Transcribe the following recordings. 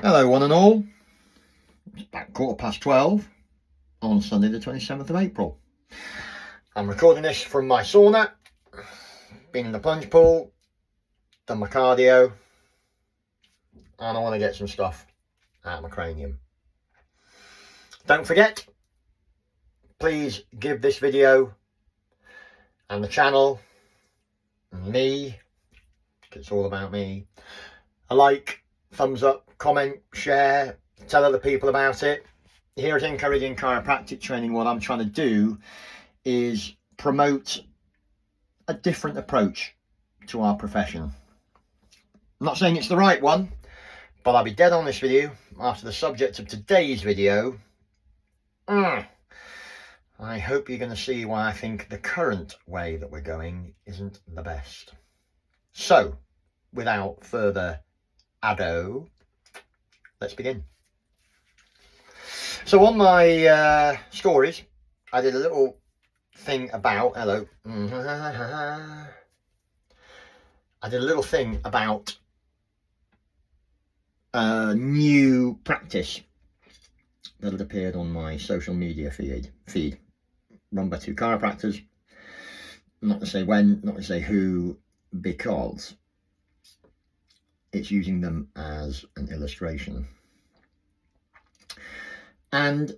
Hello one and all, it's about 12:15 on Sunday the 27th of April. I'm recording this from my sauna, been in the plunge pool, done my cardio, and I want to get some stuff out of my cranium. Don't forget, please give this video and the channel and me, because it's all about me, a like, thumbs up, comment, share, tell other people about it. Here at Rethink Chiropractic Training, what I'm trying to do is promote a different approach to our profession. I'm not saying it's the right one, but I'll be dead honest with you, after the subject of today's video, I hope you're going to see why I think the current way that we're going isn't the best. So, without further ado, let's begin. So on my stories, I did a little thing about, hello, I did a little thing about a new practice that had appeared on my social media feed, run by two chiropractors. Not to say when, not to say who, because it's using them as an illustration. And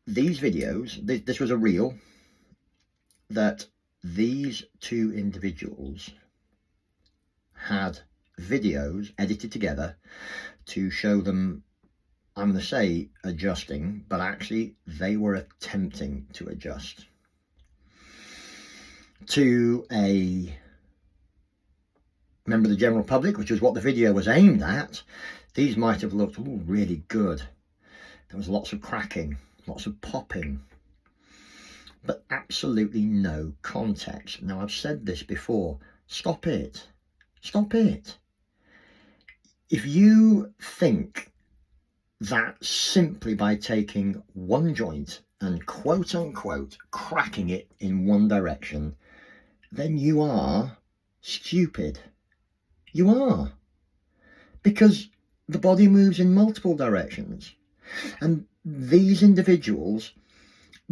these videos, this was a reel that these two individuals had videos edited together to show them, I'm going to say adjusting, but actually they were attempting to adjust to a member of the general public, which was what the video was aimed at. These might have looked really good. There was lots of cracking, lots of popping, but absolutely no context. Now, I've said this before, stop it. Stop it. If you think that simply by taking one joint and quote unquote cracking it in one direction, then you are stupid. You are. Because the body moves in multiple directions. And these individuals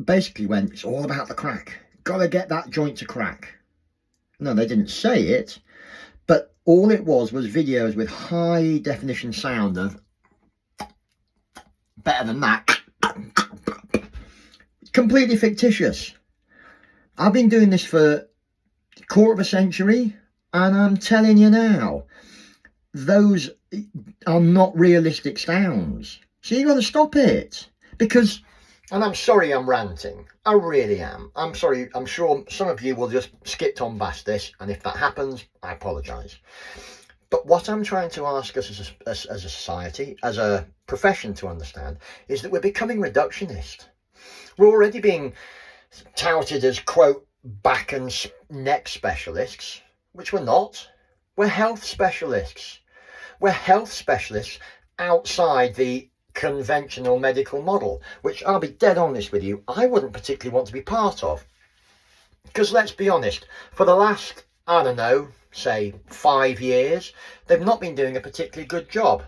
basically went, it's all about the crack. Gotta get that joint to crack. No, they didn't say it, but all it was videos with high definition sound of better than that. Completely fictitious. I've been doing this for a quarter of a century, and I'm telling you now, those are not realistic sounds. So you got to stop it. Because, and I'm sorry I'm ranting, I really am. I'm sorry, I'm sure some of you will just skip on past this, and if that happens, I apologise. But what I'm trying to ask us as a society, as a profession to understand, is that we're becoming reductionist. We're already being touted as, quote, back and neck specialists, which we're not. We're health specialists. We're health specialists outside the conventional medical model, which I'll be dead honest with you, I wouldn't particularly want to be part of. Because let's be honest, for the last, I don't know, say 5 years, they've not been doing a particularly good job.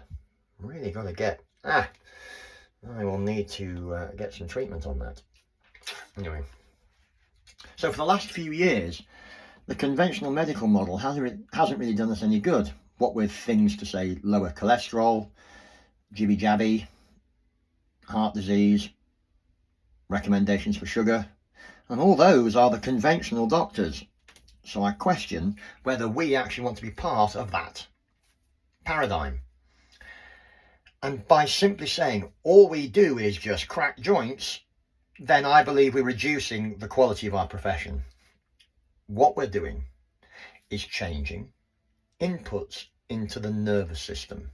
Really got to get, I will need to get some treatment on that. Anyway, so for the last few years, the conventional medical model hasn't really done us any good. What with things to say lower cholesterol, jibby jabby, heart disease, recommendations for sugar, and all those are the conventional doctors. So I question whether we actually want to be part of that paradigm. And by simply saying all we do is just crack joints, then I believe we're reducing the quality of our profession. What we're doing is changing inputs into the nervous system.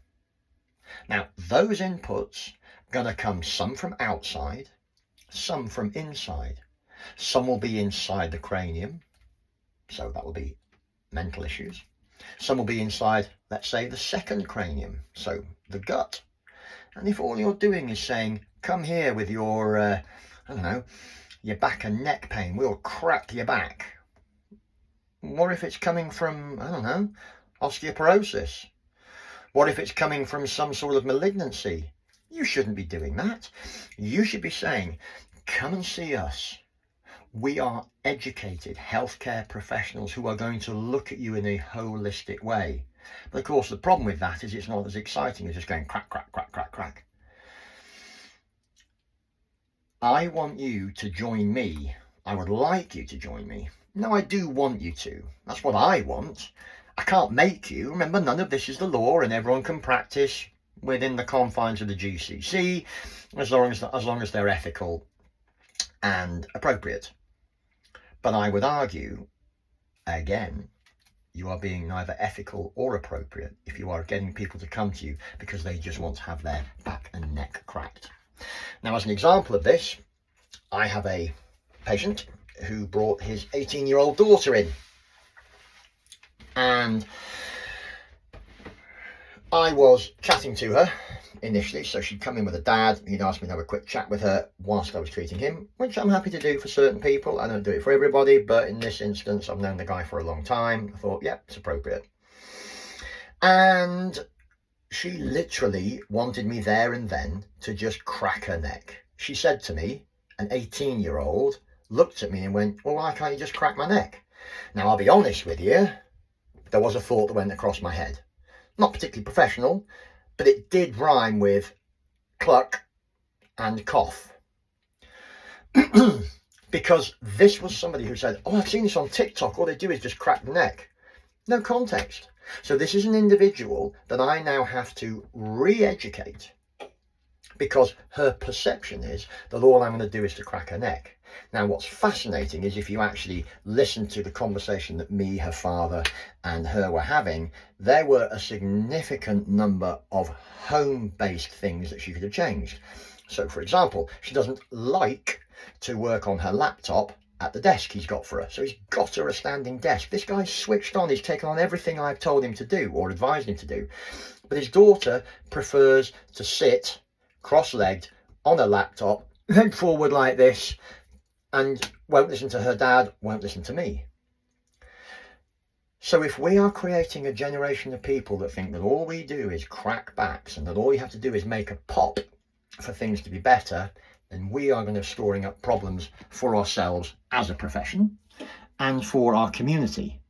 Now, those inputs are going to come some from outside, some from inside. Some will be inside the cranium, so that will be mental issues. Some will be inside, let's say, the second cranium, so the gut. And if all you're doing is saying, come here with your, I don't know, your back and neck pain, we'll crack your back. What if it's coming from, I don't know, osteoporosis? What if it's coming from some sort of malignancy? You shouldn't be doing that. You should be saying, come and see us. We are educated healthcare professionals who are going to look at you in a holistic way. But of course, the problem with that is it's not as exciting as just going crack, crack, crack, crack, crack. I want you to join me. I would like you to join me. No, I do want you to. That's what I want. I can't make you. Remember, none of this is the law, and everyone can practice within the confines of the GCC as long as they're ethical and appropriate. But I would argue, again, you are being neither ethical or appropriate if you are getting people to come to you because they just want to have their back and neck cracked. Now, as an example of this, I have a patient who brought his 18-year-old daughter in. And I was chatting to her initially, so she'd come in with a dad. He'd asked me to have a quick chat with her whilst I was treating him, which I'm happy to do for certain people. I don't do it for everybody, but in this instance, I've known the guy for a long time. I thought, yeah, it's appropriate. And she literally wanted me there and then to just crack her neck. She said to me, an 18-year-old looked at me and went, well, why can't you just crack my neck? Now, I'll be honest with you, there was a thought that went across my head. Not particularly professional, but it did rhyme with cluck and cough. Because this was somebody who said, oh, I've seen this on TikTok. All they do is just crack the neck. No context. So this is an individual that I now have to re-educate because her perception is that all I'm going to do is to crack her neck. Now, what's fascinating is if you actually listen to the conversation that me, her father, and her were having, there were a significant number of home-based things that she could have changed. So, for example, she doesn't like to work on her laptop at the desk he's got for her. So he's got her a standing desk. This guy's switched on. He's taken on everything I've told him to do or advised him to do. But his daughter prefers to sit cross-legged on a laptop, head forward like this, and won't listen to her dad, won't listen to me. So if we are creating a generation of people that think that all we do is crack backs and that all we have to do is make a pop for things to be better, then we are going to be storing up problems for ourselves as a profession and for our community.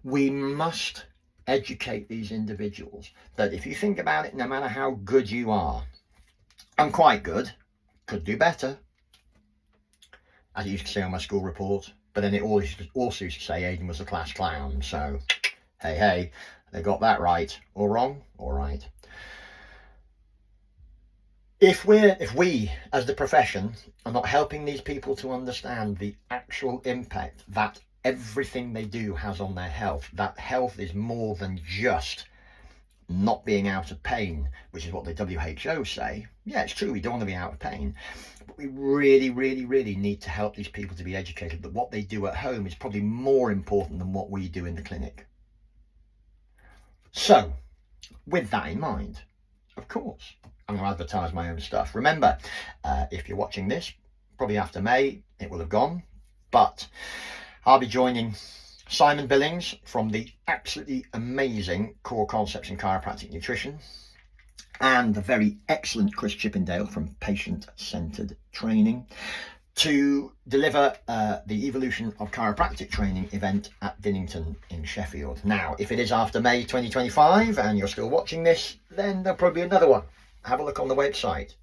We must educate these individuals that if you think about it, no matter how good you are, I'm quite good, could do better, as it used to say on my school report, but then it also used to say Aidan was a class clown. So, hey, they got that right or wrong, all right. If we as the profession are not helping these people to understand the actual impact that everything they do has on their health, that health is more than just not being out of pain, which is what the WHO say. Yeah, it's true, we don't want to be out of pain, but we really, really, really need to help these people to be educated that what they do at home is probably more important than what we do in the clinic. So, with that in mind, of course, I'm going to advertise my own stuff. Remember, if you're watching this, probably after May, it will have gone, but I'll be joining Simon Billings from the absolutely amazing Core Concepts in Chiropractic Nutrition and the very excellent Chris Chippendale from Patient Centered Training to deliver the Evolution of Chiropractic Training event at Dinnington in Sheffield. Now, if it is after May 2025 and you're still watching this, then there'll probably be another one. Have a look on the website.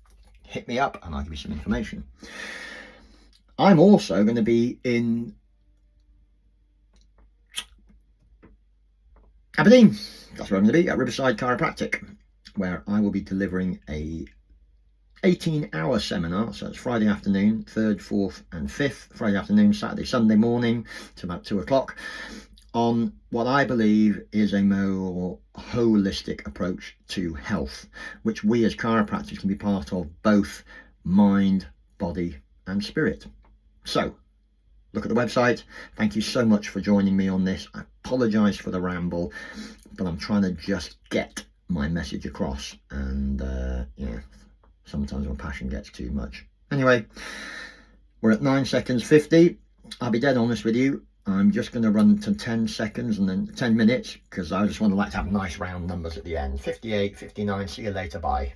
Hit me up and I'll give you some information. I'm also going to be in Aberdeen. That's where I'm going to be, at Riverside Chiropractic, where I will be delivering a 18-hour seminar. So it's Friday afternoon, 3rd, 4th and 5th, Friday afternoon, Saturday, Sunday morning to about 2 o'clock on what I believe is a more holistic approach to health, which we as chiropractors can be part of, both mind, body and spirit. So look at the website. Thank you so much for joining me on this. I apologise for the ramble, but I'm trying to just get my message across, and yeah, sometimes my passion gets too much. Anyway, we're at 9 seconds 50. I'll be dead honest with you. I'm just going to run to 10 seconds and then 10 minutes, because I just want to have nice round numbers at the end. 58, 59, see you later, bye.